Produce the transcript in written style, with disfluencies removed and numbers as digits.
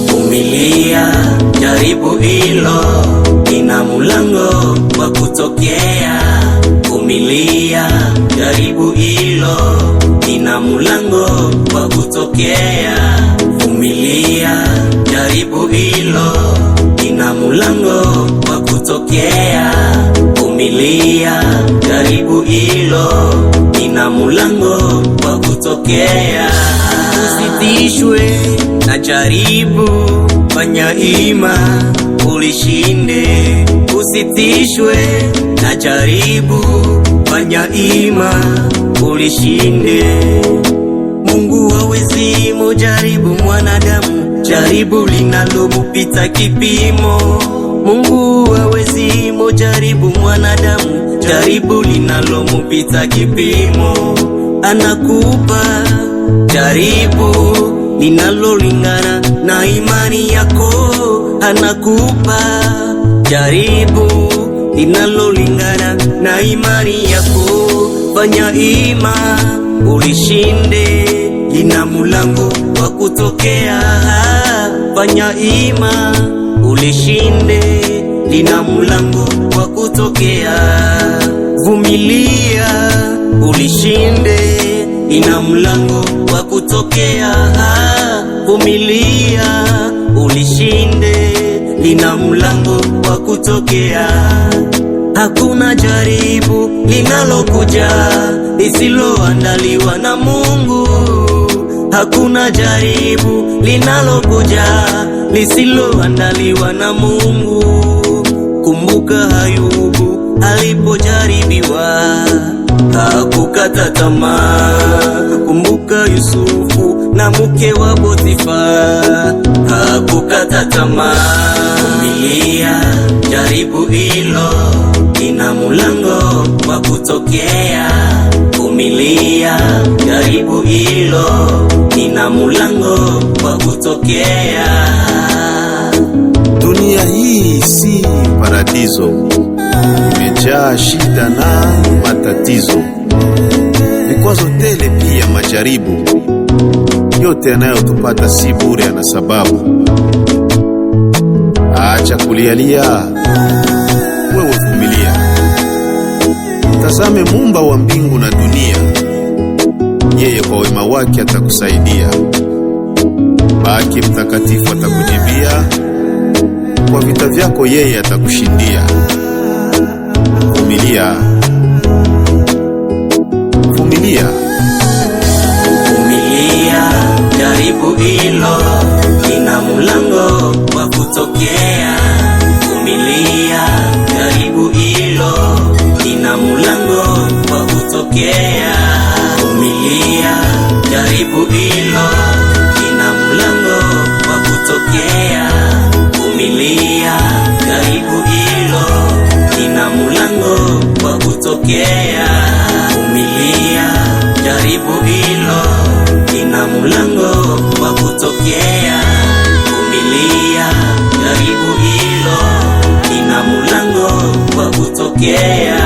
Vumilia, jaribu hilo ina mulango wa kutokea. Vumilia, jaribu hilo ina mulango wa kutokea. Vumilia, jaribu hilo ina mulango wa kutokea. Vumilia, jaribu hilo ina mulango wa kutokea. Usitishwe na jaribu, fanya ima ulishinde. Usitishwe na jaribu, fanya ima ulishinde. Mungu hawezi mujaribu mwanadamu, jaribu linalomupita kipimo. Mungu hawezi mujaribu mwanadamu, jaribu linalomupita kipimo. Anakupa jaribu linalolingana na imani yako. Anakupa jaribu linalolingana na imani yako. Fanya ima ulishinde, lina mulango wa kutokea. Fanya ima ulishinde, lina mulango wa kutokea. Vumilia ulishinde, ina mlango wa kutokea. Vumilia ulishinde, lina mlango wa kutokea. Hakuna jaribu linalokuja lisiloandaliwa na Mungu. Hakuna jaribu linalokuja lisiloandaliwa na Mungu. Kumbuka Ayubu alipojaribiwa hakukata tamaa. Kumbuka Yusufu na mke wa Potifa hakukata tamaa. Vumilia, jaribu hilo ina mulango wa kutokea. Vumilia, jaribu hilo ina mulango wa kutokea. Dunia hii si paradiso, imejaa shida na matatizo, vikwazo tele, pia majaribu. Yote yanayotupata si bure, yana sababu. Acha kulialia, wewe vumilia. Tazame Muumba wa mbingu na dunia, yeye kwa wema wake atakusaidia. Baki mtakatifu atakujibia, kwa vita vyako yeye atakushindia. Vumilia, vumilia. Vumilia, jaribu hilo ina mulango wa kutokea. Vumilia, jaribu hilo ina mulango wa kutokea. Vumilia, jaribu hilo ina mulango wa kutokea. Vumilia, jaribu hilo ina mulango wa kutokea. Vumilia, jaribu hilo ina mulango wa kutokea. Vumilia, jaribu hilo ina mulango wa kutokea.